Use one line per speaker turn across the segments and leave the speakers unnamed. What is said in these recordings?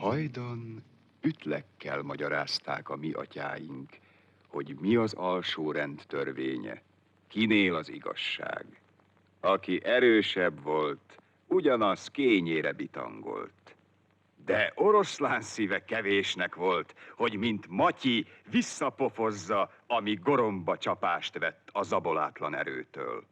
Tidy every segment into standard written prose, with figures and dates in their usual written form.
Hajdan ütlekkel magyarázták a mi atyáink, hogy mi az alsórend törvénye, kinél az igazság. Aki erősebb volt, ugyanaz kényére bitangolt. De oroszlán szíve kevésnek volt, hogy mint Matyi visszapofozza, ami goromba csapást vett a zabolátlan erőtől.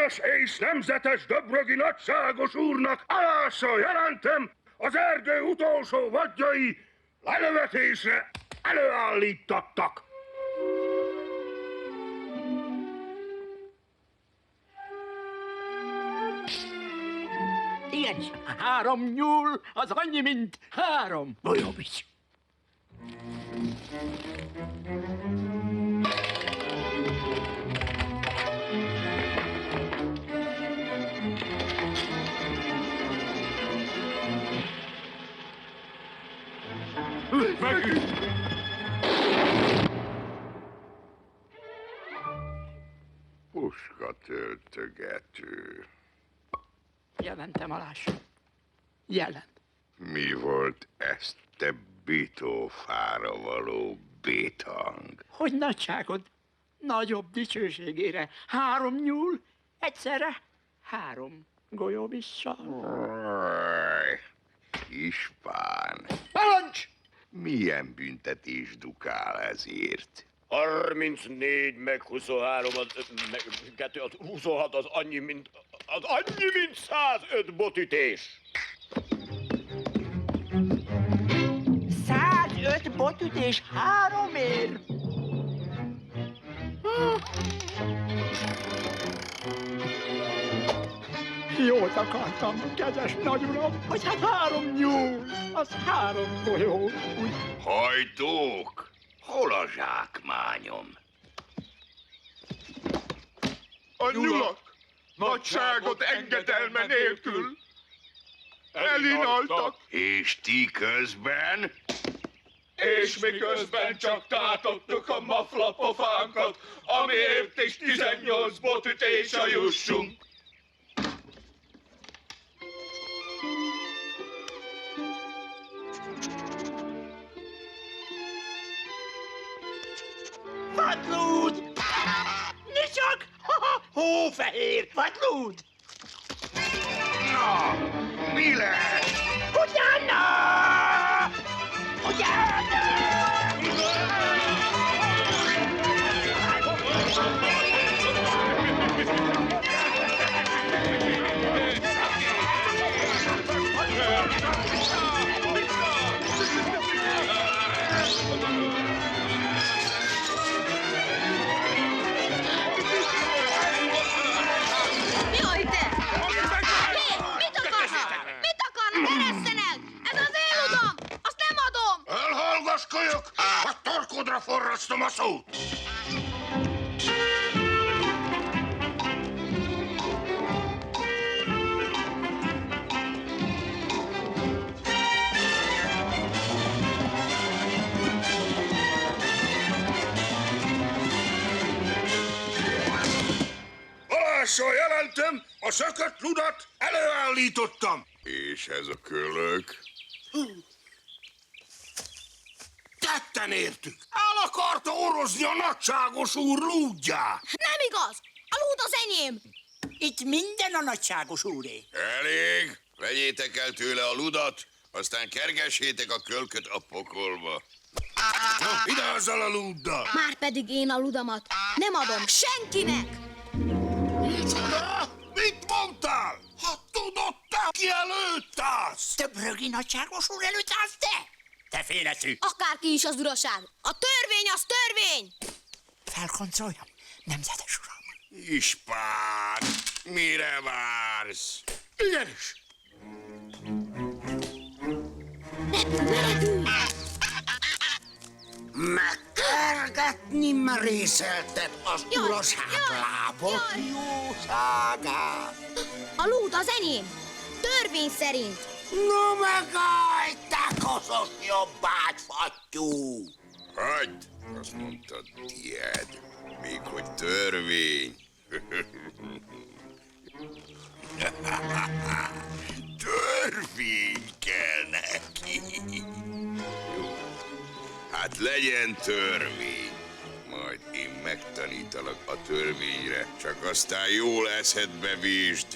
Nemes és nemzetes döbrögi nagyságos úrnak alással jelentem, az erdő utolsó vadjai lelövetésre előállítottak.
Igen, 3 nyúl, az annyi, mint 3 bolyovics.
Megint!
Puskatöltögető.
Jelentem alás. Jelent.
Mi volt ezt, te bitófára való bétang.
Hogy nagyságod nagyobb dicsőségére 3 nyúl egyszerre 3 golyóbissal.
Aj, Ispán,
Parancs!
milyen büntetés dukál ezért?
34 meg 23 az, meg 2 az 26 az annyi, mint 105 botütés.
105 botütés 3 ér. Jót akartam, kedves nagyuram, hogy hát 3 nyúl, az 3 golyó, úgy.
Hajtók, hol a zsákmányom?
A nyulak nagyságot engedelme nélkül elinaltak,
És ti közben?
és miközben csak tátottuk a maflapofánkat, amiért is 18 botütésre jussunk.
Vadlúd! Mi csak? Hófehér vadlúd!
Na, mi lesz?
Utána! Utána!
Jaj, te! Hé, mit akarnak? Mit akarnak? Eresszenek! Ez az én udom! Azt nem adom!
Elhallgasskodjak, a torkodra forrasztom a szót! Alással jelentem, a szökött ludat előállítottam.
És ez a kölök?
Tetten értük. El akarta orozni a nagyságos úr lúdját.
Nem igaz! A lúd az enyém!
Itt minden a nagyságos úré.
Elég, vegyétek el tőle a ludat, aztán kergessétek a kölköt a pokolba.
Na, ide azzal a lúddal.
Márpedig én a ludamat nem adom senkinek!
Micsoda? Mit mondtál? Ha tudod te, ki előtt állsz?
Többrögi nagyságos úr előtt állsz te? Te féleszű!
Akárki is az uraság! A törvény az törvény!
Felkoncoljam, nemzetes uram.
Ispán, mire vársz?
Igenis.
Menekülj!
Megkergetni merészelted az
Jaj,
uraság
jaj,
lábot,
jaj.
jószágát.
A lúd az enyém! Törvény szerint!
No megállj, te koszos jobbágyfattyú!
Hagyd, azt mondtad, tied. Még hogy törvény. Törvény kell neki. Jó, hát legyen törvény. Majd én megtanítalak a törvényre, csak aztán jól eszedbe vésd.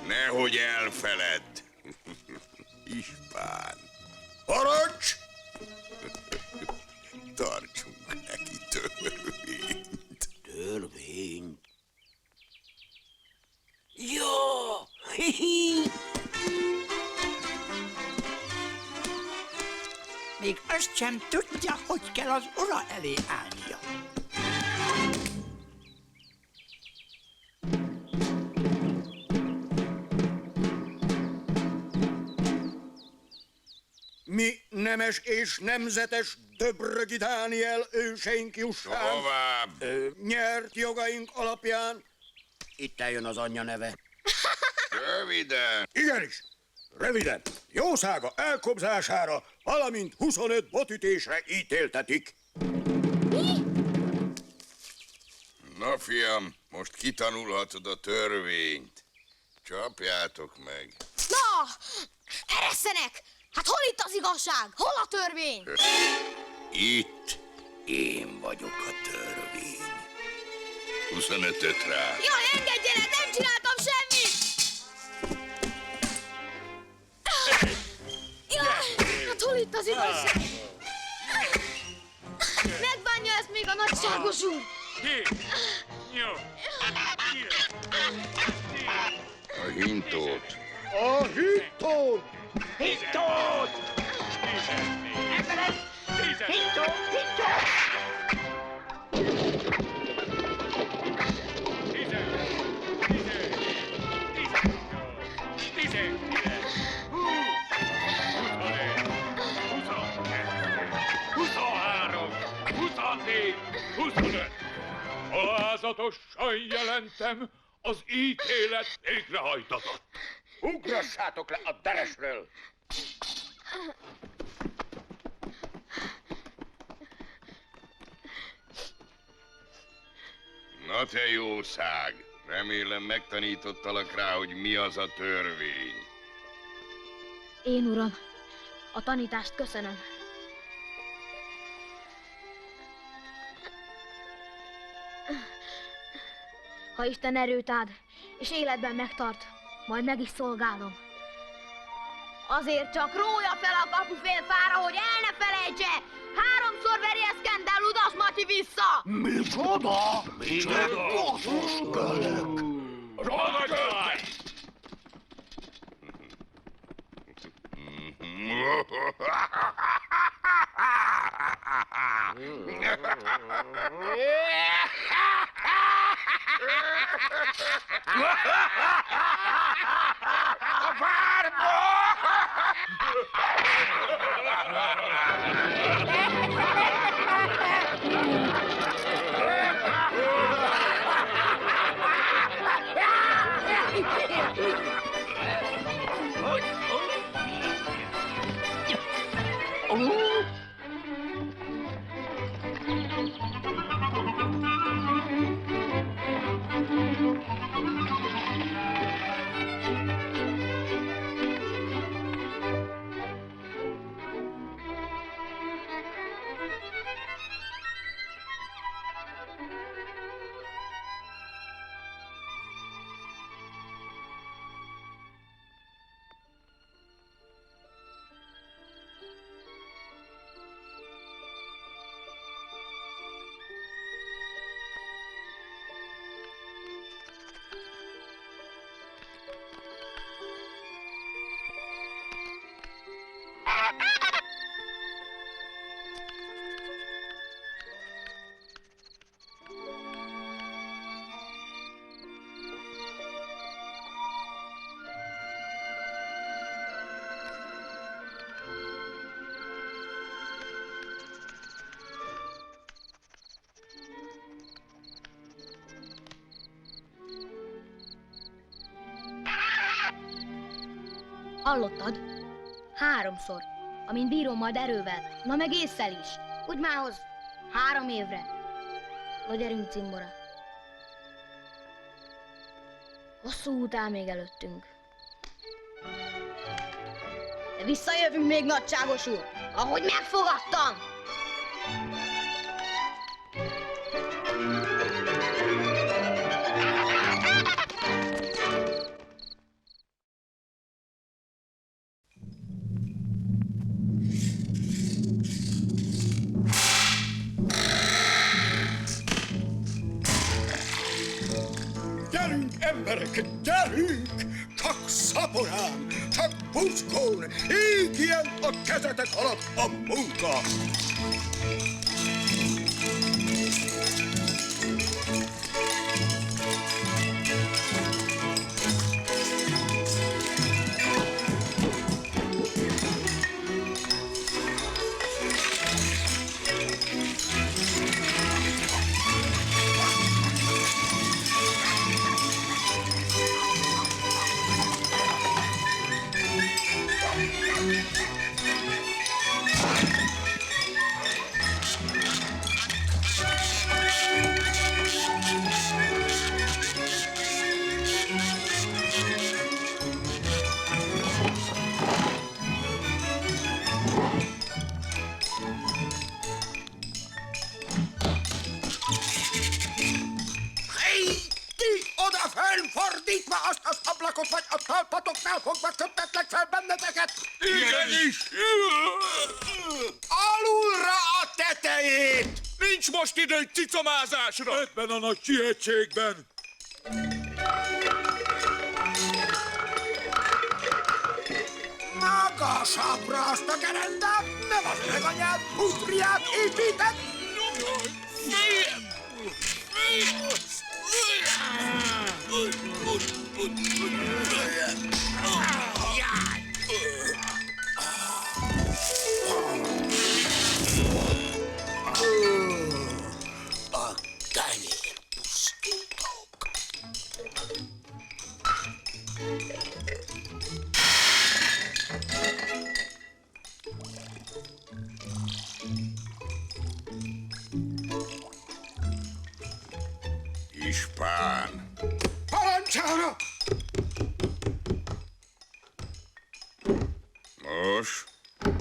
Nehogy elfeledd. Ispán,
Parancs!
tartsunk neki törvényt.
Törvény. Jó!
Még azt sem tudja, hogy kell az ura elé állnia.
Mi nemes és nemzetes Döbrögi Dániel őseink jussán
Tovább!
nyert jogaink alapján.
Itt eljön az anyja neve.
Röviden!
Igenis, röviden, jószága elkobzására, valamint 25 botütésre ítéltetik.
Na, fiam, most kitanulhatod a törvényt. Csapjátok meg.
Na! Eresszenek! Hát hol itt az igazság? Hol a törvény?
Itt, Én vagyok a törvény. 25-öt rá.
Jaj, engedjenek, nem csináltam semmit! Jaj, hát hol itt az igazság? Megbánja ezt még a nagyságos úr!
A hintót.
A hittót! Hittót! Emberek! Hittót! Hittót!
Alázatosan jelentem, az ítélet végrehajtatott.
Ugrassátok le a deresről!
Na te jószág! Remélem megtanítottalak rá, hogy mi az a törvény.
Én, uram, a tanítást köszönöm. Ha Isten erőt ad, és életben megtart, majd meg is szolgálom. Azért csak rója fel a kapufélfára, hogy el ne felejtse! 3-szor veri Eszkender Ludas Matyi vissza!
Micsoda?
Hallottad? 3-szor, amint bírom majd erővel, na meg ésszel is. Úgy mához 3 évre. No gyerünk, cimbora. Hosszú út áll még előttünk. De visszajövünk még, nagyságos úr, ahogy megfogadtam!
Gyerünk, emberek, gyerünk! Csak szaporán, csak buzgón, égjen a kezetek alatt a munka! Igenis! Alulra a tetejét!
Nincs most idő egy cicamázásra! Ebben a nagy sietségben!
Magasabbra azt a gerendát, nem az öreganyád pusztriát épített! A kenyérpusztítók.
Ispán!
Parancsára!
Nos?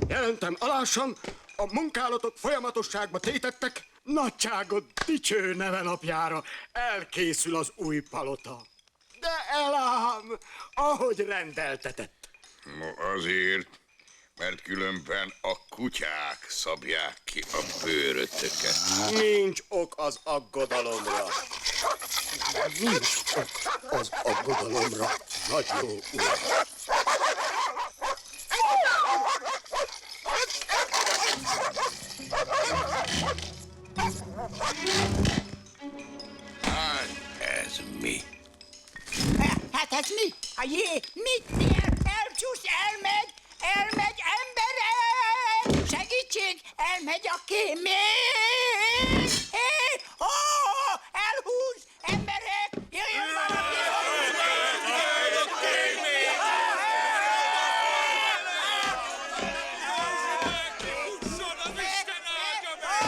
Jelentem alásan, a munkálatok folyamatosságba tétettek, nagyságot dicső neve napjára elkészül az új palota. De elám, ahogy rendeltetett.
No azért, mert különben a kutyák szabják ki a bőrötöket.
Nincs ok az aggodalomra. Nincs ok az aggodalomra, nagy jó uram.
Hát ez mi?
Hát ez mi? A jé, mit? Elcsúsz, elmegy, emberek! Segítség, elmegy a kémény! Elhúz, emberek! Jöjjön valaki!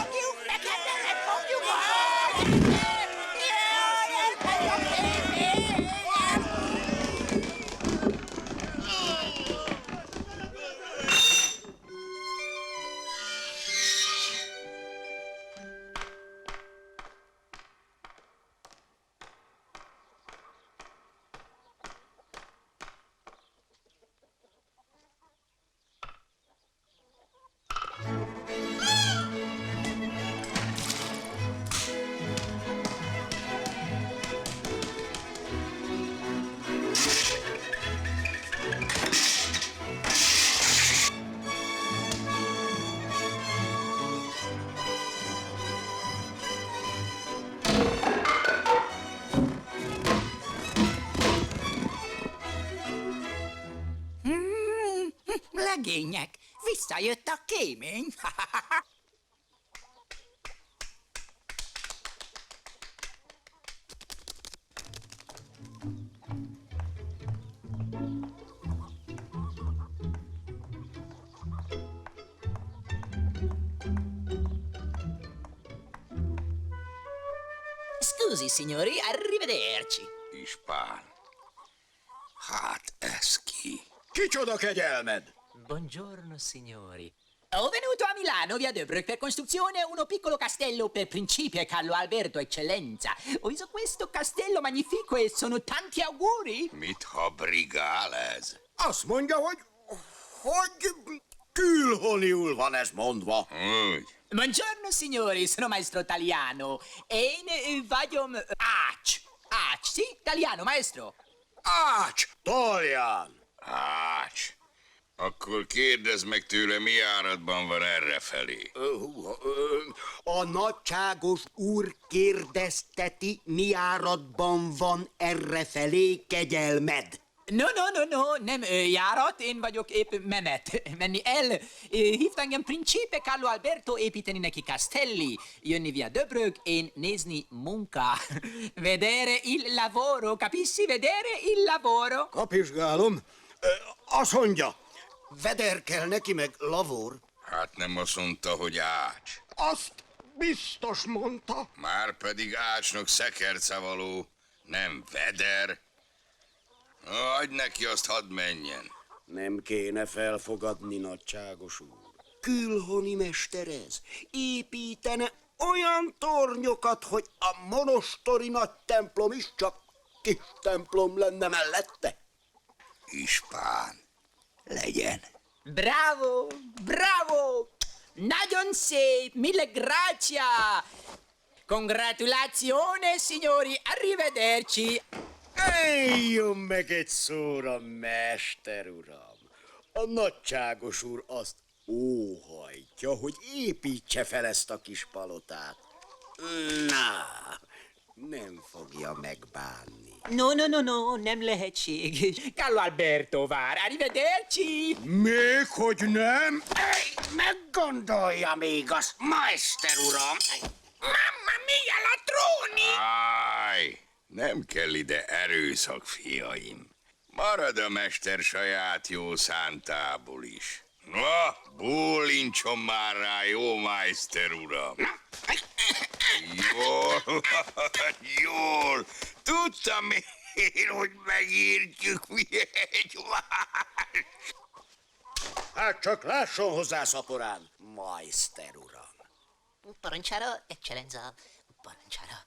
Fogjuk, emberek, fogjuk! Elmegy a kémény! Legények, visszajött a kémény.
Scusi, signori, arrivederci.
Ispán. Hát ez ki?
Kicsoda kegyelmed?
Buongiorno, signori. Ho venuto a Milano, via Döbrök, per costruzione uno piccolo castello per principe Carlo Alberto, eccellenza. Ho visto questo castello magnifico e sono tanti auguri.
Mit habrigál ez?
Azt mondja, hogy külhoniul van ez mondva.
Úgy.
Buongiorno, signori, sono maestro italiano. E vagyom... Ács, sì, italiano, maestro.
Ács, Talján.
Ács. Akkor kérdezd meg tőle, mi áradban van errefelé.
A nagyságos úr kérdezteti, mi áradban van errefelé kegyelmed.
No, nem járat, én vagyok épp menni el. Hívta engem Principe Carlo Alberto építeni neki castelli, jönni via Döbrög, én nézni munka. Vedere il lavoro, capisci? Vedere il lavoro.
Kapizsgálom. Azt mondja, veder kell neki meg lavor.
Hát nem azt mondta, hogy ács.
Azt biztos mondta.
Márpedig ácsnak szekercevaló, nem veder. Adj neki, azt hadd menjen.
Nem kéne felfogadni, nagyságos úr. Külhoni mesterez építene olyan tornyokat, hogy a monostori nagy templom is csak kis templom lenne mellette.
Ispán.
Legyen.
Bravo, bravo! Nagyon szép, mille gracia! Congratulazione, signori, arrivederci!
Eljön meg egy szóra, mester uram! A nagyságos úr azt óhajtja, hogy építse fel ezt a kis palotát. Na, nem fogja megbánni.
No, nem lehetséges. Carlo Alberto vár, arrivederci!
Még hogy nem? Meggondolja még azt, mester uram!
Mamma mia, la tróni!
Áj, nem kell ide erőszak, fiaim. Marad a mester saját jó szántából is. Na, bólincson már rá, jó meister uram. Jól, jól. Tudtam én, hogy megértjük mi egymást.
Hát csak lásson hozzá, szaporán, meister uram!
Parancsára, eccellenza, parancsára.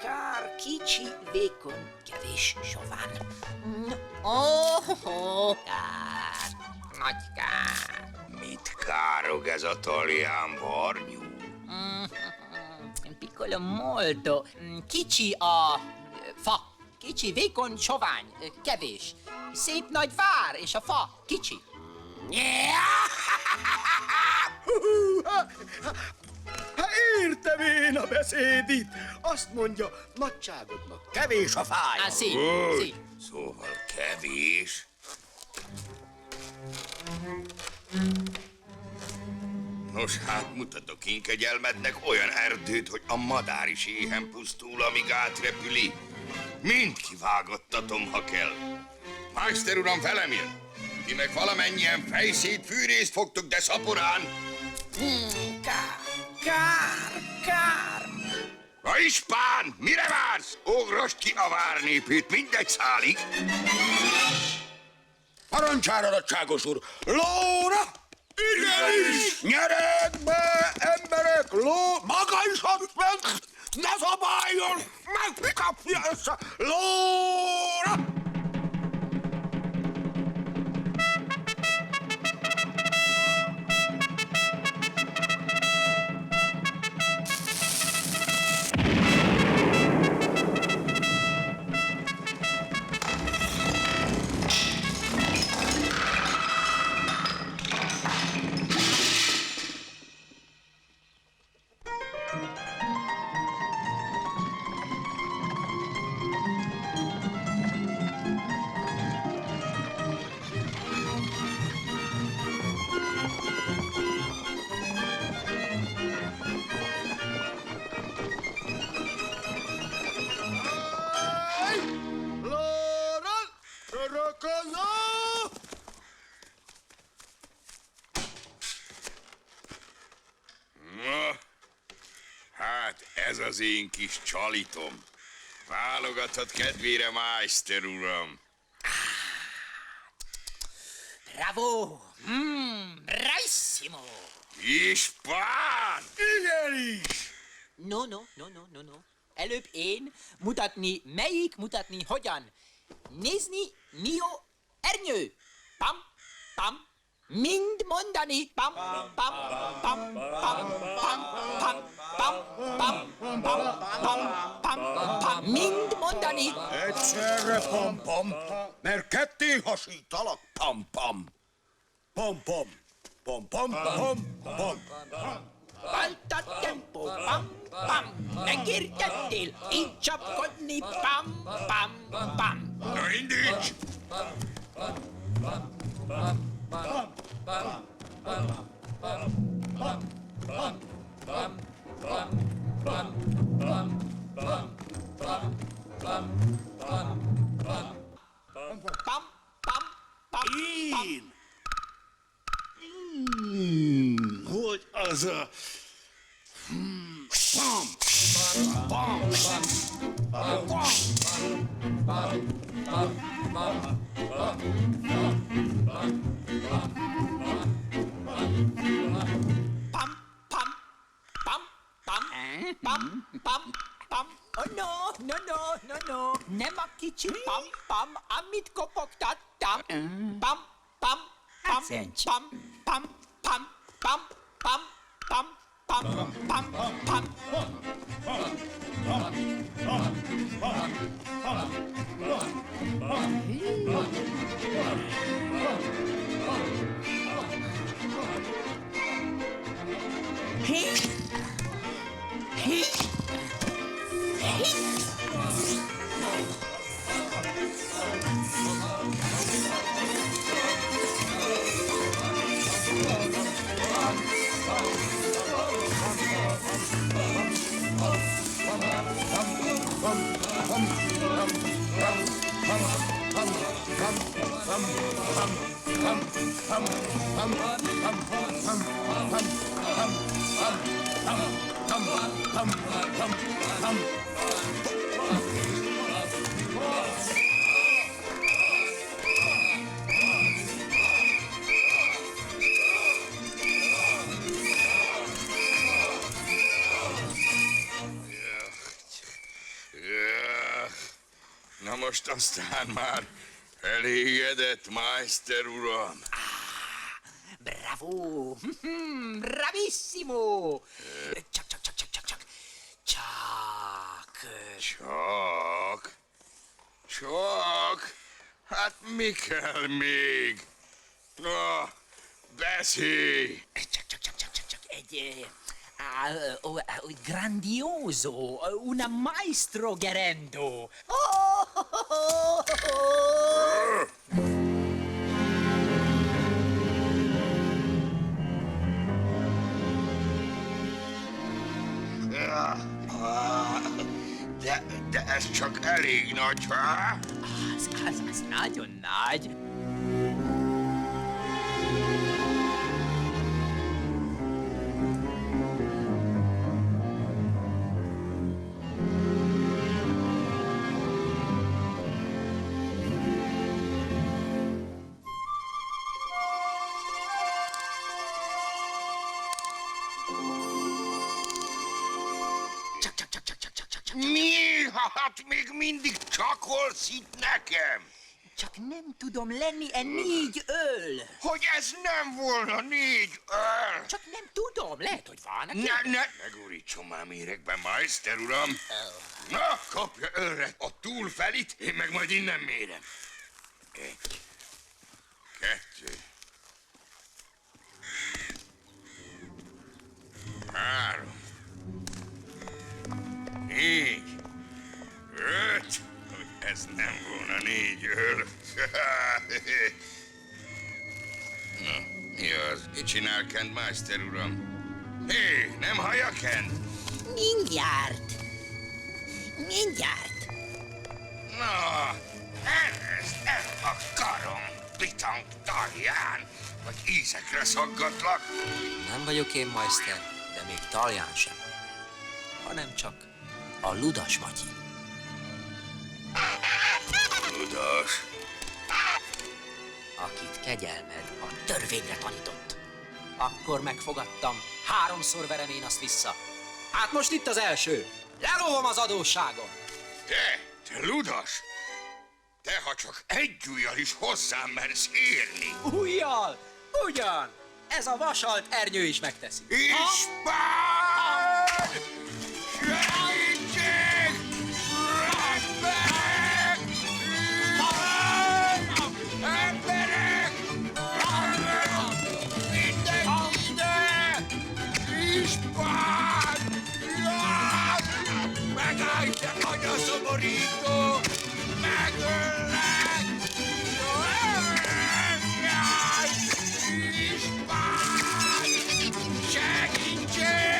Kár, kicsi, vékony, kevés, sovány.
Kár, nagy kár.
Mit károg ez a talján varnyú?
Piccolo molto. Kicsi a fa. Kicsi, vékony, sovány, kevés. Szép nagy vár, és a fa kicsi.
Hát értem én a beszédit! Azt mondja, nagyságodnak kevés a fája.
Ah, sí, sí.
Szóval kevés. Nos, hát mutatok én kegyelmednek olyan erdőt, hogy a madár is éhen pusztul, amíg átrepüli. Mind kivágattatom, ha kell. Meister uram velem jön. Ti meg valamennyien fejszét, fűrészt fogtok, de szaporán.
Kár.
A ispán, mire vársz? Ógrasd ki a várnépét, mindegy szálig.
Parancsára, nagyságos úr! Lóra! Igenis! Nyerekbe, emberek! Maga is ne szabáljon! Megkapja össze! Lóra!
Na, hát ez az én kis csalitom. Válogathat kedvére, meister uram.
Bravo! Bravissimo!
Ispán!
Igenis!
No. Előbb én mutatni melyik, mutatni hogyan. Nézni mio ernyő. Pam. Mind mondani. Pam. Mind mondani.
Egyszerre pam-pam, mert ketté hasítalak pam-pam. Pam-pam.
Balta tempo. Pam. Megértettél? Így csapkodni. Pam.
Na indíts!
Hogy az a... Pam!
Pam, pam, pam, pam, pam, pam, pam. Oh, no. Nem a kicsi pam, amit kopogtattam. Pam, pam, pam, pam, pam, pam, pam, pam, pam, pam, pam, pam.
Na most aztán már elégedett, Meister uram.
Bravo! Bravissimo! Csak.
Csak? Hát mi kell még? Na, beszélj!
Csak egy... grandioso, una maestro gerendo.
De ez csak elég nagy, ha?
Az nagyon nagy.
Mi? Hát még mindig csakolsz itt nekem?
Csak nem tudom lenni négy öl.
Hogy ez nem volna 4 öl?
Csak nem tudom, lehet, hogy van.
Ne gurítson már méregben, Meister uram. Na, kapja ölre a túlfelit, én meg majd innen mérem. 1, 2, 3, 4, 5. Ez nem volna 4 öl. Na, mi az? Mit csinál Kent, Meister uram? Hé, nem hallja Kent?
Mindjárt.
Na, ereszd el a karom, bitang talján, vagy ízekre szaggatlak.
Nem vagyok én, Meister, de még talján sem. Hanem csak a ludas Matyi.
Ludas?
Akit kegyelmed
A törvényre tanított.
Akkor megfogadtam, 3-szor verem én azt vissza. Hát most itt az első. Lelóvom az adósságom.
Te ludas! Te, ha csak egy ujjal is hozzám mersz érni.
Ujjal! Ugyan! Ez a vasalt ernyő is megteszi.
Ispán! Segítség! Emberek! Emberek! Mindenki ide! Ispán! Megállj, te agyaszomorító! Megöllek! Ispán! Segítség!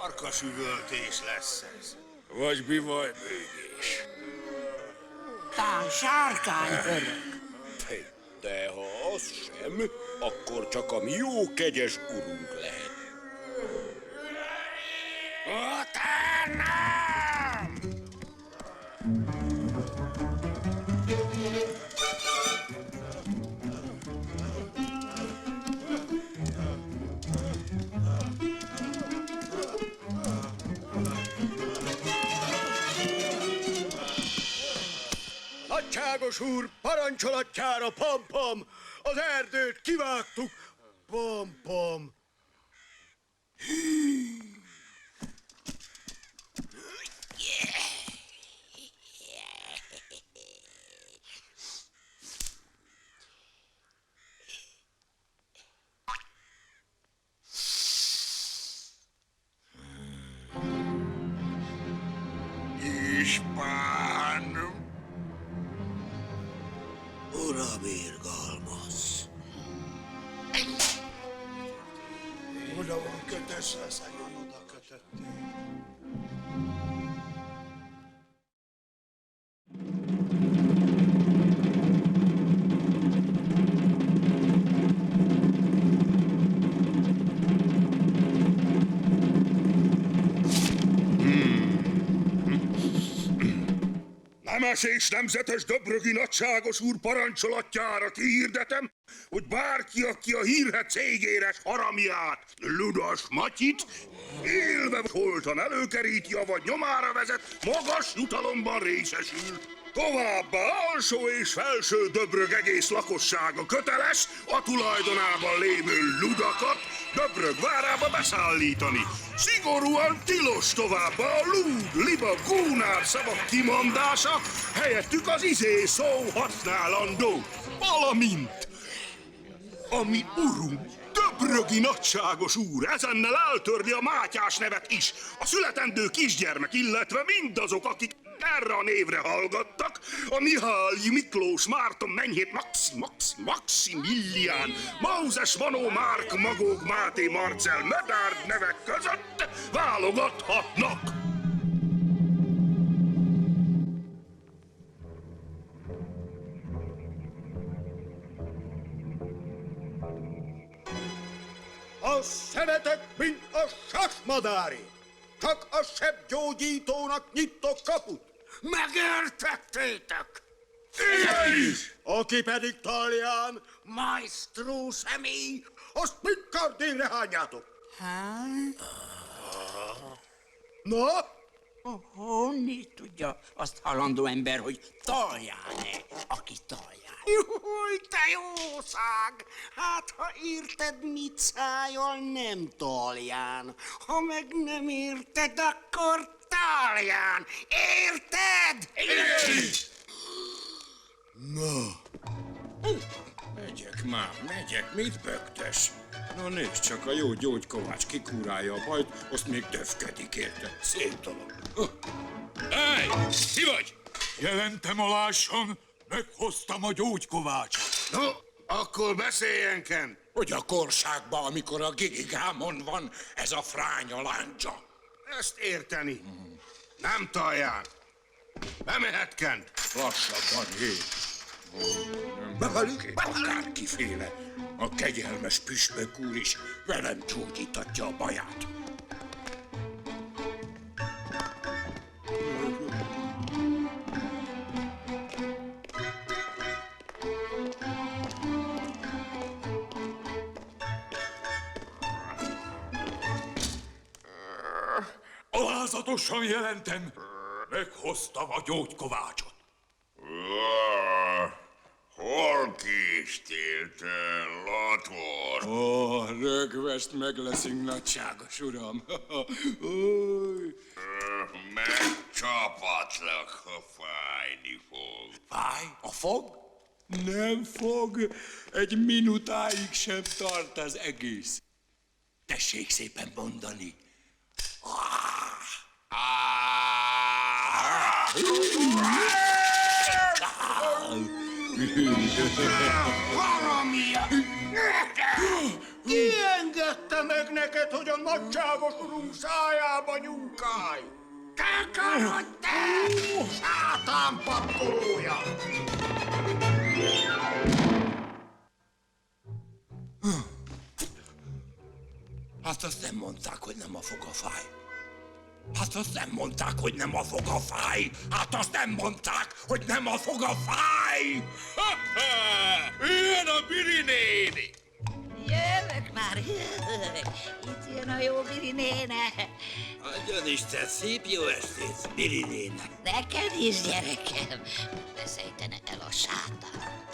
Farkasüvöltés lesz ez.
Vagy bivajbőgés.
Tán sárkány örök.
De ha az sem, akkor csak a mi jó kegyes urunk lehet.
Nagyságos úr, parancsolatjára, pam-pam! Az erdőt kivágtuk, pam-pam!
Ispán!
Uram, irgalmaz!
Oda van kötözve, szegény, oda kötötték. Nemes és nemzetes döbrögi nagyságos úr parancsolatjára kihirdetem, hogy bárki, aki a hírhedt cégéres haramját, Ludas Matyit, élve holtan előkeríti, vagy nyomára vezet, magas jutalomban részesül. Továbbá alsó és felső Döbrög egész lakossága köteles a tulajdonában lévő ludakat Döbrög várába beszállítani. Szigorúan tilos továbbá a lúd, liba, gúnár szavak kimondása, helyettük az izé szó használandó, valamint a mi urunk, Döbrögi nagyságos úr ezennel eltörli a Mátyás nevet is. A születendő kisgyermek, illetve mindazok, akik erre a névre hallgattak, a Mihályi Miklós Márton Menyhét Maximilián, Mauzes Manó Márk Magóg Máté Marcel Medárd nevek között válogathatnak. A szemetek, mint a sasmadári. Csak a sebgyógyítónak nyitok kaput.
Megértettétek?
Igen is! Aki pedig Talján,
Maestro személy,
azt Piccardinre hányátok. Na?
Honnét tudja azt halandó ember, hogy Talján-e, aki Talján?
Júj, te jószág! Hát, ha érted, mit szájjal, nem Talján. Ha meg nem érted, akkor Talján. Érted?
Igen!
Na.
Megyek már, megyek, mit bögtes? Na nézd csak, a jó gyógykovács kikúrálja a bajt, azt még döfkedik, érted? Szép dolog.
Ej, ki vagy? Jelentem alásan, meghoztam a gyógykovácsot.
No, akkor beszéljen, Ken.
Hogy a korságban, amikor a gigigámon van, ez a fránya láncsa.
Ezt érteni. Nem Talján. Bemehet, Ken.
Lassabban, hé. Nem akárkiféle. A kegyelmes püspök úr is velem gyógyítatja a baját.
Alázatosan jelentem, meghoztam a gyógykovácsot.
Hol késtél te, Lator?
Ó, rögvest meg leszünk, nagyságos uram. Új.
Megcsapatlak, ha fájni fog.
Fáj? A fog? Nem fog. Egy minutáig sem tart az egész. Tessék szépen mondani.
Haramia! Ki engedte meg neked, hogy a nagyságos urunk szájába nyúlkálj? Te akarod, te! Sátán pakolója!
Hát azt nem mondták, hogy nem a foga fáj. Hát azt nem mondták, hogy nem a foga fáj. Hát azt nem mondták, hogy nem a foga fáj.
Ilyen a Biri néni!
Jövök már, jövök. Itt jön a jó Biri néne.
Adjon Isten, szép jó estét, Biri néne.
Neked is, gyerekem. Veszejtene el a sátán.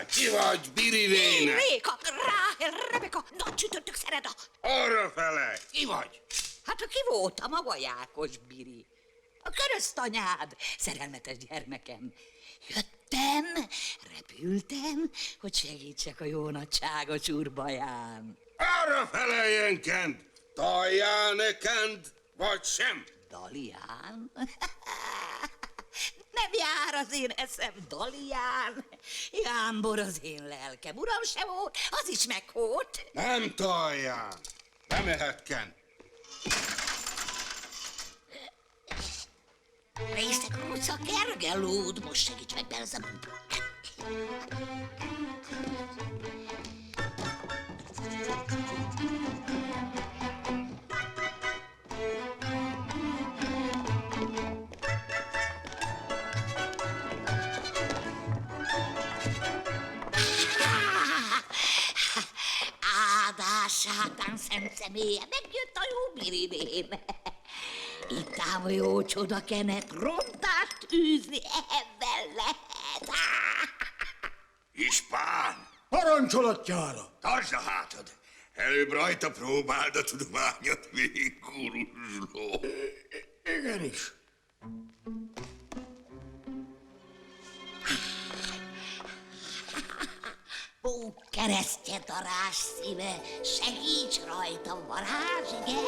Ki vagy, Biri néne?
Réka, Ráhel, Rebeka, nagy csütörtök szereda.
Arra fele, ki vagy?
Hát aki voltam, a vajákos Biri. A köröztanyád, szerelmetes gyermekem. Jöttem, repültem, hogy segítsek a jó nagyságos úr baján.
Arra feleljen, Kent! Taljál-e, Kent, vagy sem?
Dalián? Nem jár az én eszem Dalián. Jámbor az én lelkem. Uram se volt, az is meghót.
Nem Talján. Nem mehet, Kent.
Részek ruca kergelód, most segíts meg, Belzebub. Áldás sátán szent személye, megjött a jó Biri néne. Itt ám a jó csodakenet, rontást űzni ebben lehet.
Ispán!
Parancsolatjára!
Tartsd a hátad! Előbb rajta próbáld a tudományot végig, kuruzsló.
Igenis.
Ó, keresztje darás szíve, segíts rajta varázs, igen?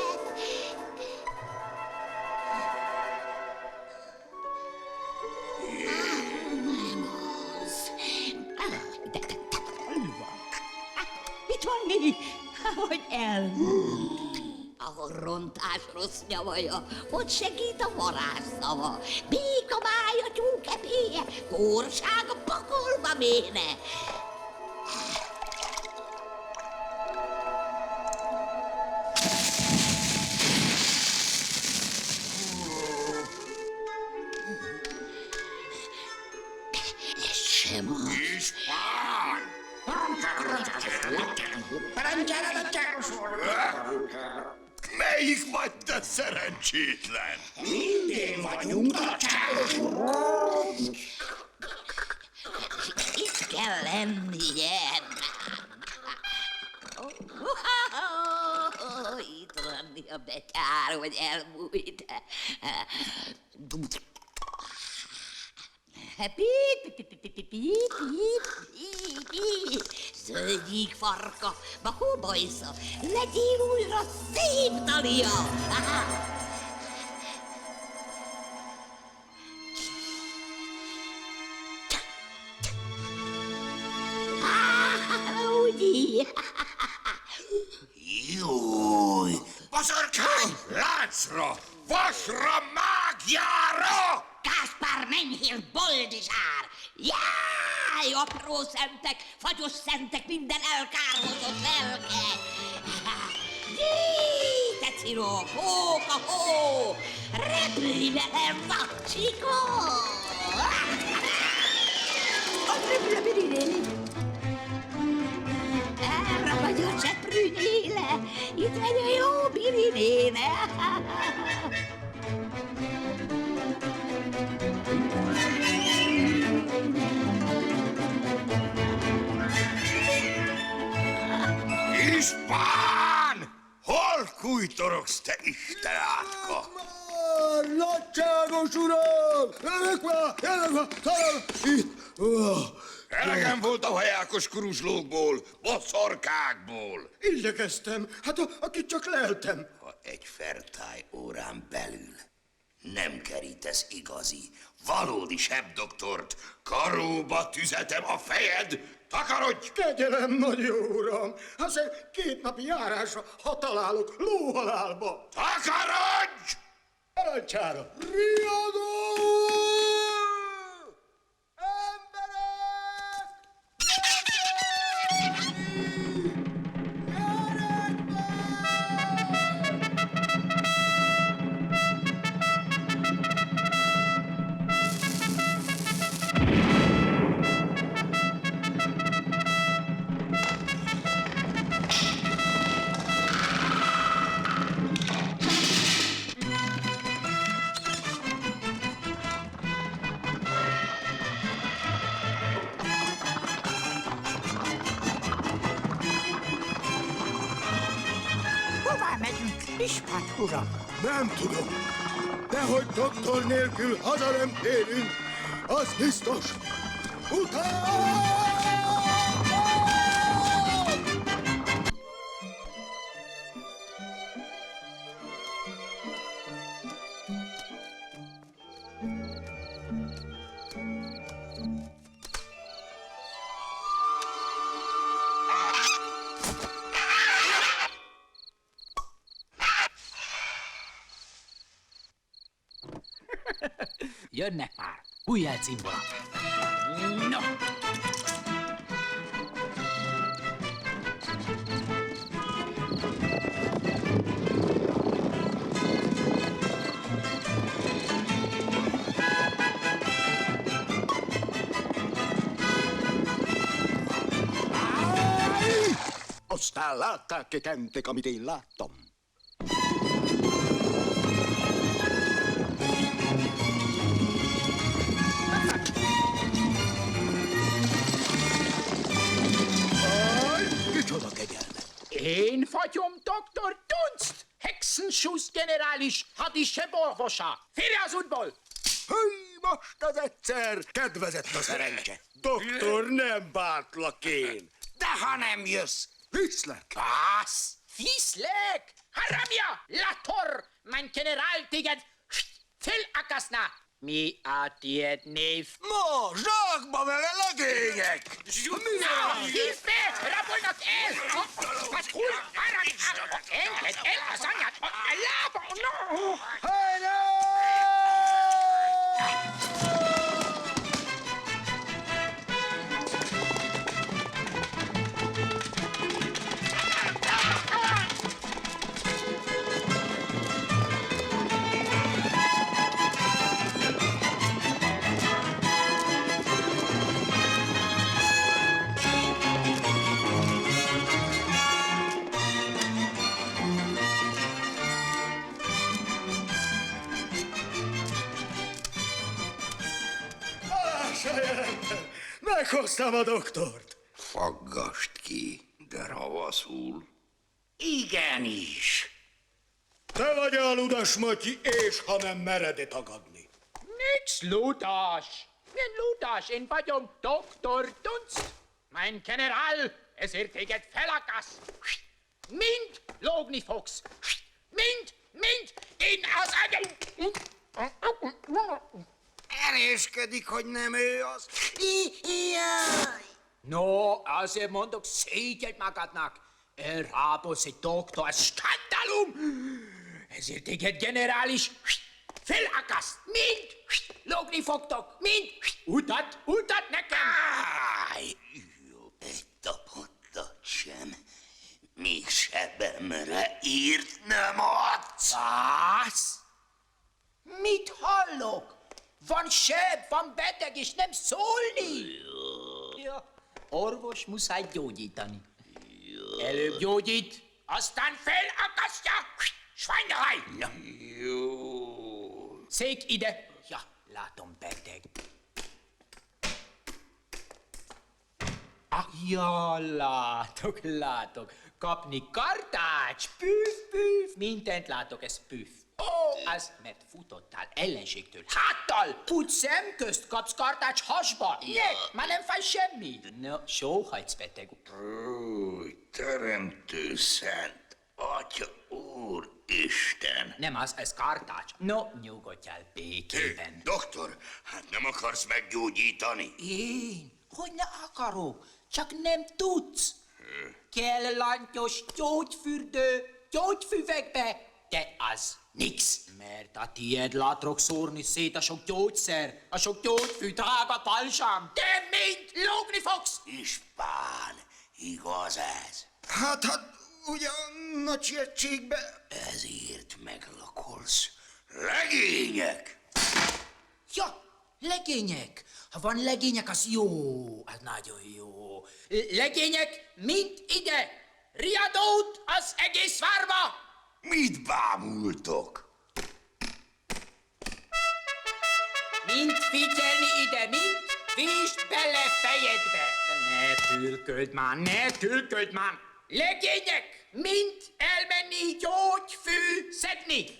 Nem az. De hol van? Mit van mi? Hogy elmúlt. Ahol rontás rossz nyavaja, ott segít a varázsszava. Béka mája, tyúkepéje, kórság a pakolba méne.
Ispán! Melyik vagy te szerencsétlen?
Mindén vagyunk, nagyságos úr!
Itt kell lennie. Itt van a betyár, hogy elmújt. Szöldjék farka, bakó bajsza, legyél újra szép Dalia! Úgy.
Júj! Boszorkány! Láncra! Vasra, mágiára!
Gáspár, menjél, boldizsár! Jaj, apró szentek, fagyos szentek, minden elkárhozott lelke! Jé, te cirok, hóka, hó! Repülj velem, vakcsikó! Ott repül a Biri néni! Erre vagy a cseprű nyíle, itt megy a jó Biri néne!
Ispán! Hol kújtorogsz, te Isten átka?
Nagyságos uram! Jönnek már! Itt!
Elegem volt a hajákos kuruzslókból, boszorkákból.
Igyekeztem, hát akit csak leltem.
Ha egy fertály órán belül nem kerítesz igazi, valódi sebdoktort, karóba tüzetem a fejed, takarodj!
Kegyelem, nagy jó uram! Aztán 2 napi járásra, ha találok lóhalálba.
Takarodj!
Parancsára! Riadó!
Hová megyünk, Ispán uram?
Nem tudom, de hogy doktor nélkül haza nem térünk, az biztos. Utána!
Jönnek már. Hújj el, cimbora. No.
Aztán látták-e kentek, amit én láttam? Micsoda kegyelme!
Én vagyom Dr. Dunst, Hexenschuss generális hadiseborvosa. Félre az útból!
Hely, most az egyszer! Kedvezett a szerencse! Doktor, nem bántlak én!
De ha nem jössz,
Viszlek!
was? Viszlek? Haramja, Lator, mein Generál téged felakaszná. Mi a tiéd név?
Ma zsákba vele legények!
Hívd be! Rabolnak el! Hát hol? Engedd el az anyát! A lába! No!
Meghoztam a doktort!
Faggast ki, de ravaszul.
Igenis.
Te vagy a ludas, Matyi, és ha nem mered tagadni.
Nix ludas. Nem ludas, én vagyom Dr. Dunst. Mein Generál, ezért téged felakasz. Mind lógni fogsz. Mind, én az
Erősködik, hogy nem ő az.
No, azért mondok, szégyeld magadnak. Elrábolsz egy doktor, ez skandalum! Ezért téged generális felakaszt. Mind lógni fogtok, mind utat nekem!
Egy tapottat sem. Még sebemre írt nem adsz.
Vász? Mit hallok? Van seb, van beteg, és nem szólni. Ja, orvos muszáj gyógyítani. Előbb gyógyít, aztán felakasztja. Schweinerei!
Jó.
Szék ide. Ja, látom beteg. Ja, látok. Kapni Kartács, püf, püf, mindent látok, ez püf. Ó, az, mert futottál ellenségtől. Háttal, put szemközt kapsz Kartács hasba. Ilyet, már nem fáj semmi. No, sóhajtsz, beteg.
Új, teremtő szent, Atya, Úr, Isten.
Nem az, ez Kartács. No, nyugodjál békében.
Doktor, hát nem akarsz meggyógyítani?
Én? Hogy ne akarok? Csak nem tudsz. Kell lantyos gyógyfürdő, gyógyfüvegbe, de az nix. Mert a tiéd látrok szórni szét a sok gyógyszer, a sok gyógyfű, drága palsám. Te mind lógni fogsz!
Ispán, igaz ez?
Hát, ugye a nagy sietségbe...
Ezért meglakolsz. Legények!
Ja, legények. Ha van legények, az jó, az nagyon jó. Legények, mind ide! Riadót az egész várba!
Mit bámultok?
Mind figyelni ide, mind vízd bele fejedbe! De ne tülködj már, ne tülködj már! Legények, mind elmenni gyógyfű szedni!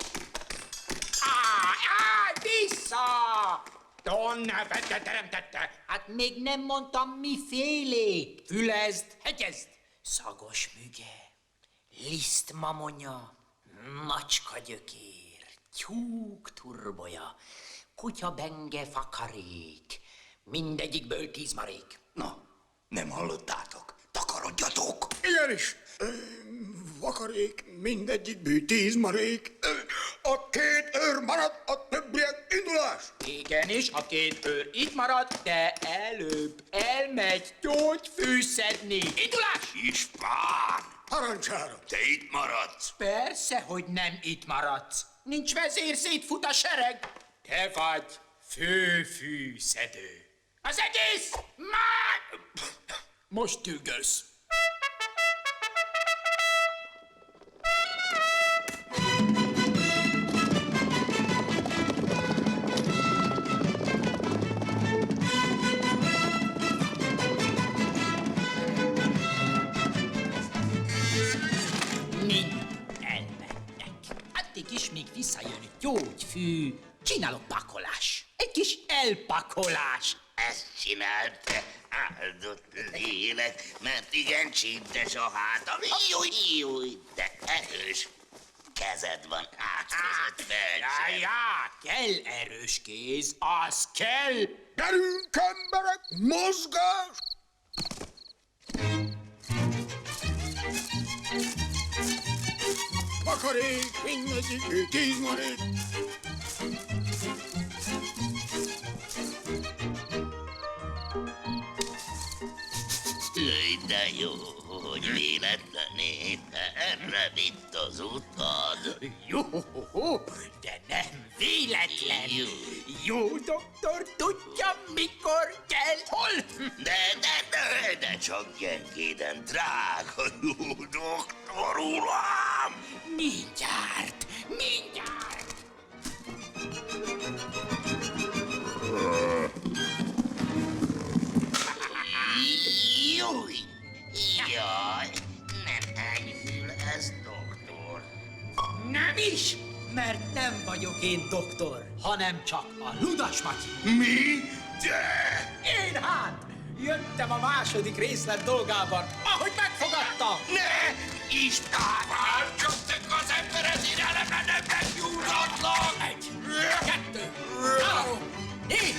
Vissza! Donna, vette teremtette! Hát még nem mondtam mifélét. Fülezd, hegyezd! Szagos müge, lisztmamonya, macskagyökér, tyúk turbolya, kutyabenge fakarék, mindegyikből 10 marék.
Na, nem hallottátok? Takarodjatok!
Igenis! Vakarék, mindegyikből 10 marék. A 2 őr marad, a többiek indulás!
Igenis, a 2 őr itt marad, de előbb elmegy gyógyfű szedni. Indulás!
Ispán!
Parancsára!
Te itt maradsz!
Persze, hogy nem itt maradsz. Nincs vezér, szétfut a sereg. Te vagy főfűszedő. Az egész már... Most tügölsz. Addig is, még visszajön gyógyfű. Csinálok pakolás. Egy kis elpakolás.
Ezt csinált, áldott lélek, mert igen csíptes a hátam. Júj, de erős kezed van átkozott fel.
Ja, kell erős kéz, az kell.
Gyerünk, emberek, mozgás! Vakarék, mindegyikből 10 marék.
Jöjj, de jó, hogy véletlenül erre vitt az utad.
Jó, de nem véletlen. Jó doktor tudja, mikor kell, hol.
De csak gyengéden, drága jó doktor uram!
Mindjárt.
Jaj, nem enyhül ez, doktor.
Nem is, mert nem vagyok én doktor, hanem csak a Ludas Matyi.
Mi? De...
Én hát! Jöttem a második részlet dolgában, ahogy megfogadtam!
Ne! Isten! Csak az ember ezért eleve nem meggyúratlak!
1, 2, 3, 4!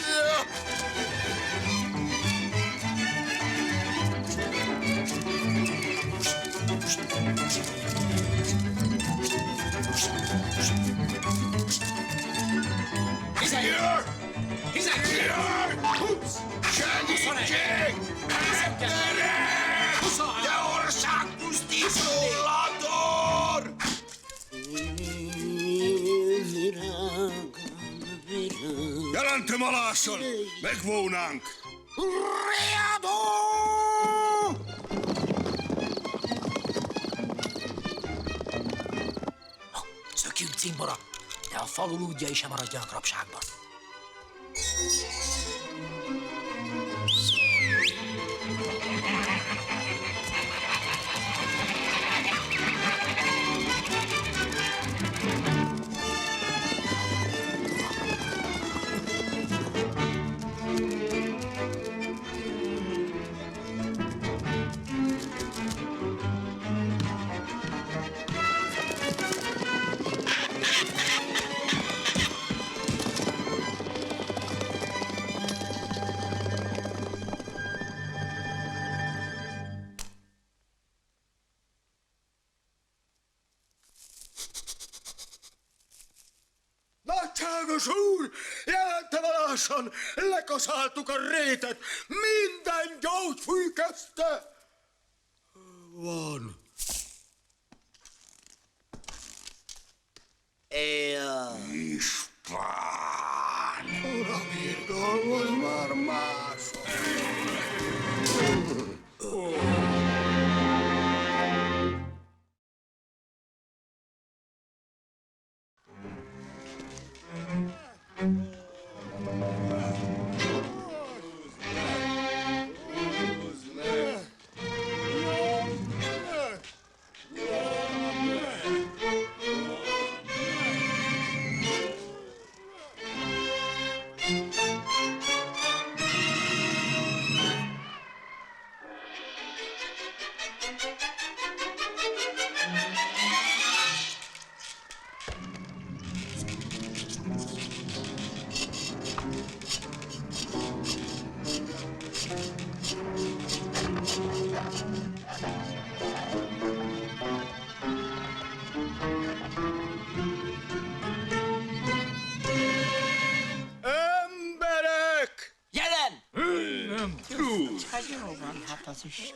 Segítség! Emberek! De országpusztító Landor!
Jelentem alásan! Megvónánk!
Riadó!
Szökjünk, cimbora, de a falu lúdjai sem maradjanak rabságban.
Nagyságos úr, jelente valásan lekaszáltuk a rétet, minden gyógyfűkezte van.
Ispán!
Uram, irgalmaz már más. Emberek!
Jelen!
Jó van, hát az is.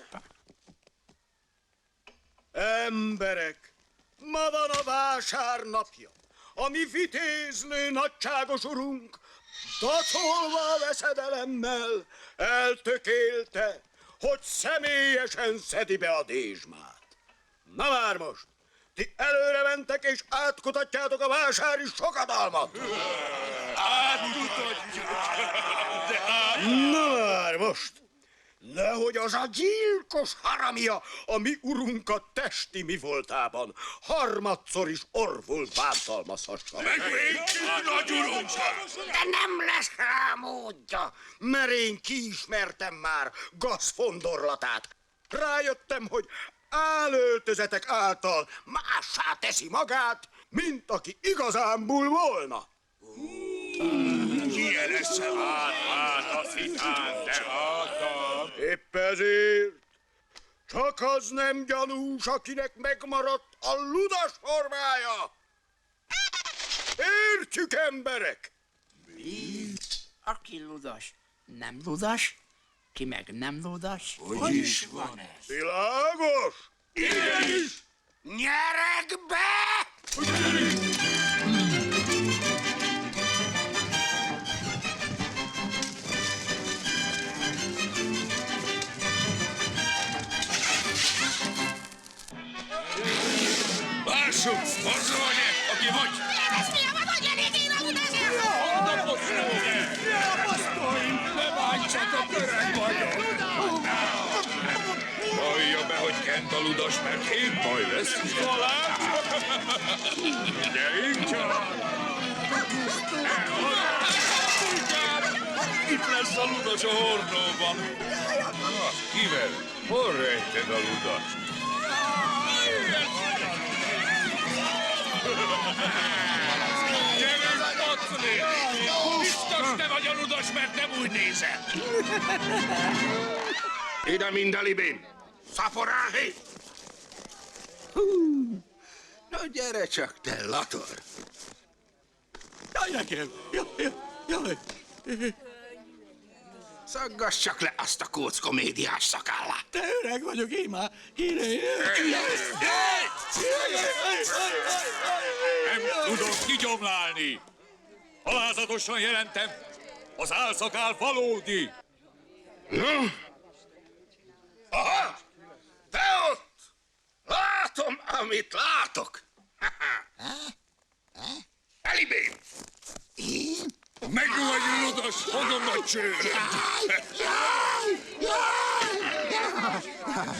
Emberek! Ma van a vásárnapja. A mi vitézlő nagyságos urunk, dacolva a veszedelemmel, eltökélte, hogy személyesen szedi be a dézsmát. Na már most, ti előre mentek és átkutatjátok a vásári sokadalmat. Na már most, nehogy az a gyilkos haramia a mi urunkat testi mi voltában harmadszor is orvul bántalmazhassa.
Megvédjük nagy urunkat!
De nem lesz rá módja, mert én kiismertem már gazfondorlatát. Rájöttem, hogy álöltözetek által mássá teszi magát, mint aki igazánból volna.
Ilyen esze hát a fitán, de hátam!
Épp ezért csak az nem gyanús, akinek megmaradt a ludas formája. Értjük, emberek?
Aki ludas, nem ludas, ki meg nem ludas.
Hogy is van ez?
Világos?
Igenis!
Nyerek be!
Lássuk, az vagy-e, aki vagy?
Ez mi a vagy elég én a ludásért?
Mondd a posztóim! Ne bántsatok, öreg vagyok! Hallja be, hogy kent a ludas, mert én baj lesz. Talán? Gyerünk csak! Itt lesz a ludas a hornóban. Na, kivel? Hol rejted a ludast? Gyerünk, Pocli! Biztos te vagy a ludas, mert nem úgy nézel.
Ide mindalibén! Szaporáhi!
Na gyere csak, te lator!
Jaj, nekem! Jaj!
Szaggass csak le azt a kóc komédiás szakállát!
Te öreg vagyok, én már.
Nem tudok kigyomlálni. Alázatosan jelentem, az álszakál valódi.
Aha! Te ott! Látom, amit látok! Elibén!
Meg vagy ludas, fogom a csőröt.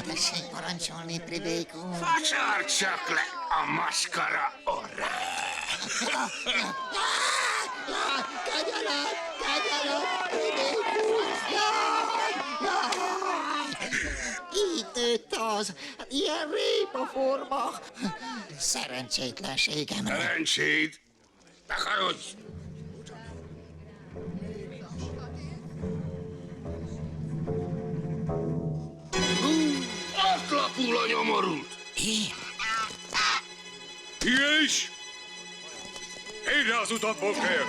Tessék parancsolni, pribékum.
Facsar csak le a maskara orrát!
Kegyelet, pribékum! Itt nőtt az, ilyen répaforma. Szerencsétlenségem.
Szerencséd! Takarodj! Ott lapul a nyomorult!
Én?
És? Ide az utat, Bokér!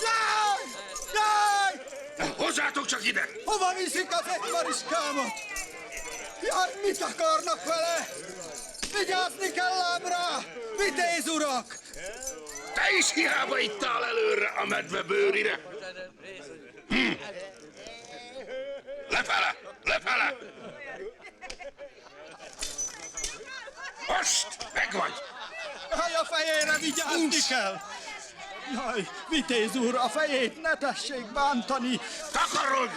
Jaj! Jaj!
Hozzátok csak ide!
Hova viszik az egymaricskámat? Jaj, mit akarnak vele? Vigyázni kell ám rá! Vitéz urak!
Te is hiába ittál előre a medve bőrire! Lefele! Lefele! Most! Megvagy!
Jaj, a fejére vigyázni kell! Jaj, vitéz úr, a fejét ne tessék bántani!
Takarod!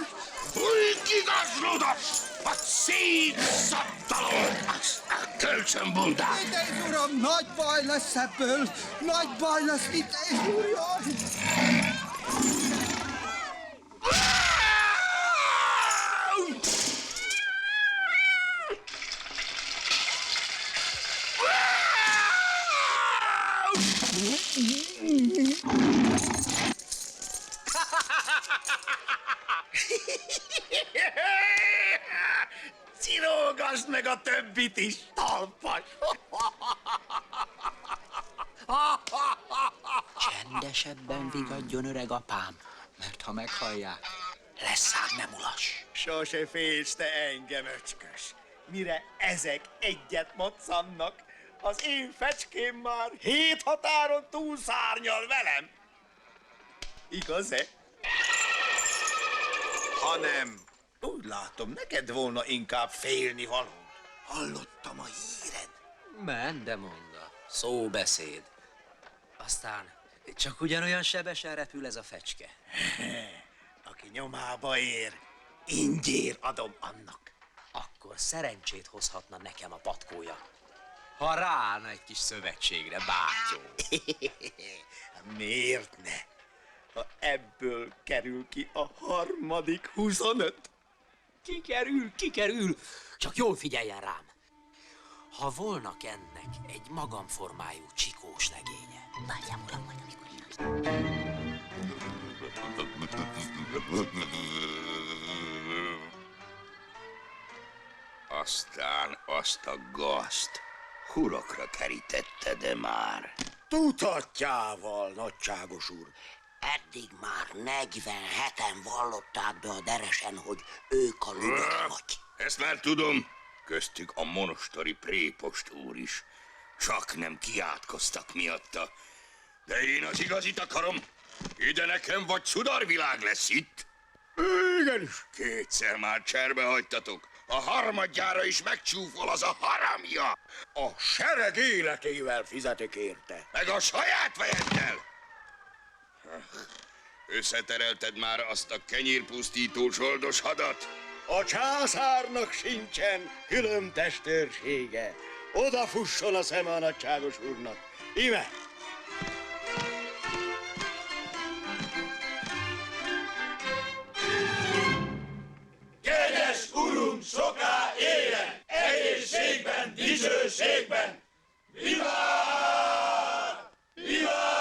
Új kigazlódas! A szétszabdalom! Kölcsön bundát!
Vitéz uram, nagy baj lesz ebből! Nagy baj lesz, vitéz úr, jaj!
Cirógasd meg a többit is, talpas!
Csendesebben vigadjon, öreg apám, mert ha meghallják, lesz ám nem ulas.
Sose félsz te engem, öcskös. Mire ezek egyet moccannak, az én fecském már 7 határon túlszárnyal velem. Igaz-e? Ha nem, úgy látom, neked volna inkább félni való. Hallottam a híred.
Mendemonda, szóbeszéd. Aztán csak ugyanolyan sebesen repül ez a fecske.
Aki nyomába ér, ingyér adom annak.
Akkor szerencsét hozhatna nekem a patkója. Ha ráállna egy kis szövetségre, bátyó.
Miért ne? Ha ebből kerül ki a harmadik 25.
Kikerül. Csak jól figyeljen rám. Ha volna ennek egy magamformájú csikós legénye.
Várjál, uram, majd amikor jön.
Aztán azt a gazt hurokra kerítette, de már.
Tudatjával, nagyságos úr. Eddig már 47-en vallották be a deresen, hogy ők a Ludas Matyi.
Ezt már tudom. Köztük a monostori prépost úr is. Csak nem kiátkoztak miatta. De én az igazit akarom. Ide nekem vagy cudarvilág lesz itt.
Igenis.
Kétszer már cserbe hagytatok. A harmadjára is megcsúfol az a haramja.
A sereg életével fizetik érte.
Meg a saját fejeddel. Összeterelted már azt a kenyérpusztító zsoldos hadat?
A császárnak sincsen külön testőrsége. Odafusson a szeme a nagyságos úrnak. Íme! Kegyes urunk soká éljen, egészségben, dicsőségben! Vivat! Vivat!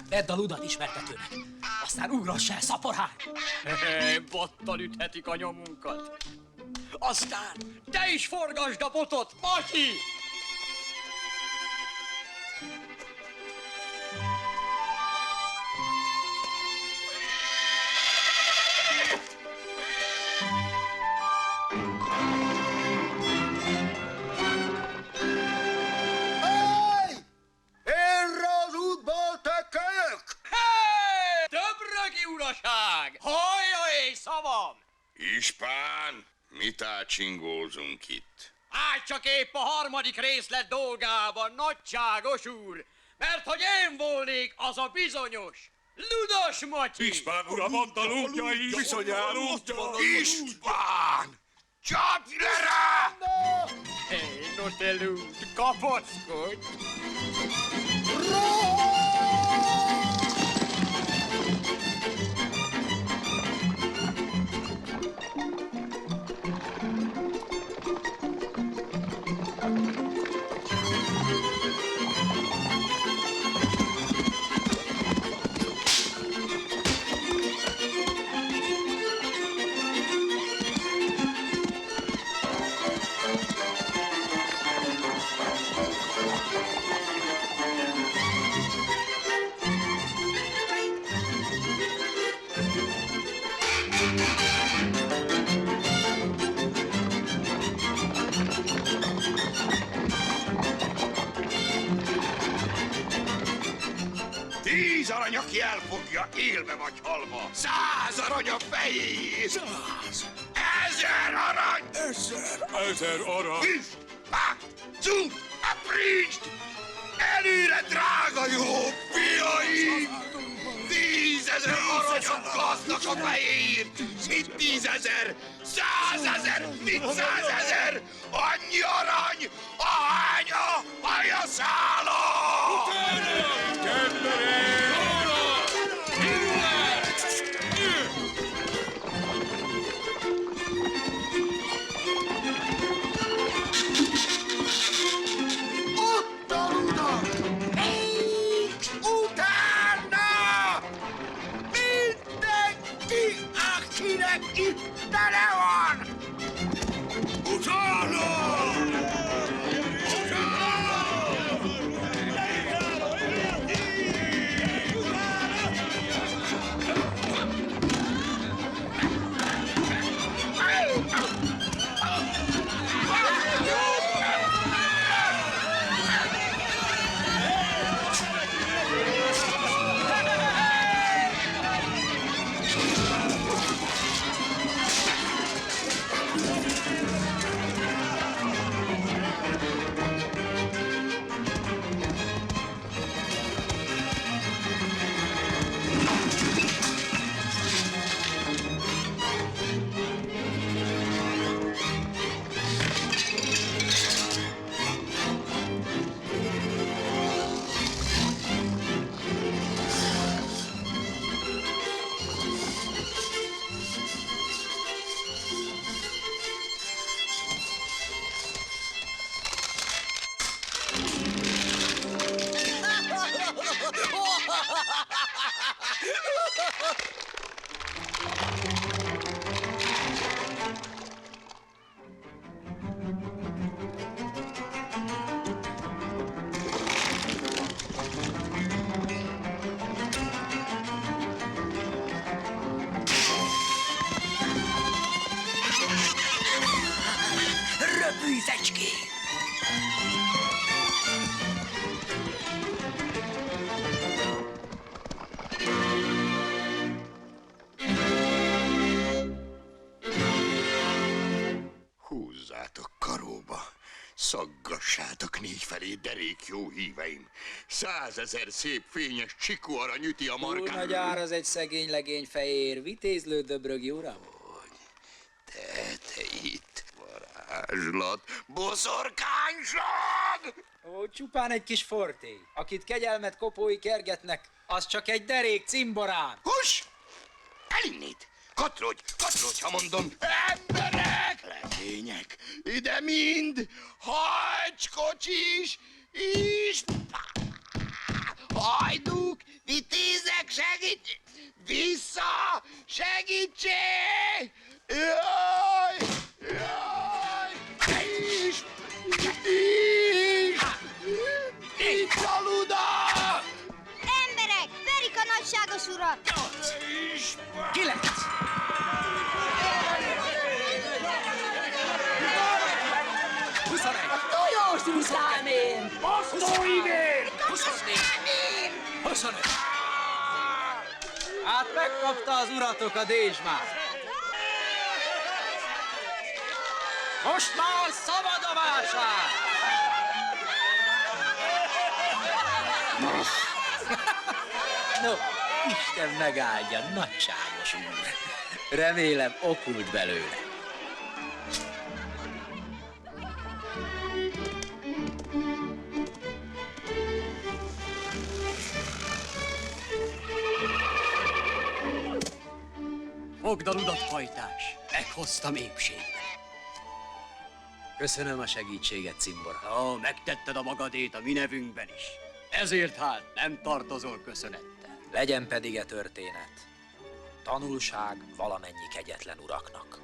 Vedd a ludat ismertetőnek, aztán ugrass el, szaporán!
Bottal üthetik a nyomunkat. Aztán te is forgasd a botot, Matyi!
Ispán, mit átsingózunk itt?
Hát csak épp a harmadik részlet dolgában, nagyságos úr, mert hogy én volnék az a bizonyos Ludas Matyi!
Ispán uram, mondd a lúdja is! Bizonyára
István! Csapj le rá!
No te lúd, kapaszkodj!
Aki elfogja, élve vagy halva. 100 arany a fejéért. 100! 1000 arany!
1000 arany!
Ispán! Zum! A prinst! Előre, drága jó fiaim! 10 000 aranyat gaznak a fejéért! Mit 10 000? 100 000! Mit 100 000? Annyi arany, ahány a hajaszála!
Itt tele van!
Utána! Húzzátok karóba, szaggassátok négyfelé, derék jó híveim. 100 000 szép fényes csikú arany üti a markát.
Túl nagy ár az egy szegény legény fejér, vitézlő döbrögi uram.
Te itt, varázslat, boszorkányság!
Ó, csupán egy kis fortély. Akit kegyelmet kopói kergetnek, az csak egy derék cimborán.
Hús! Elinnéd! Katrodj, ha mondom! Emberek! Ösvények, ide mind, hajcskocsis, is, hajduk, vitézek, segíts, vissza, segítség! Jaj, jaj, is, itt a luda!
Emberek, verik a nagyságos urat!
9.
Tojós úszámén!
Posztóimér!
24. 25. Hát megkapta az uratok a dézsmát. Most már szabad a vásár! No, Isten megáldja, nagyságos úr. Remélem okult belőle.
Fogd a ludat, hajtás, meghoztam épségbe.
Köszönöm a segítséget, cimbora.
Ó, megtetted a magadét a mi nevünkben is. Ezért hát nem tartozol köszönettel.
Legyen pedig e történet. Tanulság valamennyi kegyetlen uraknak.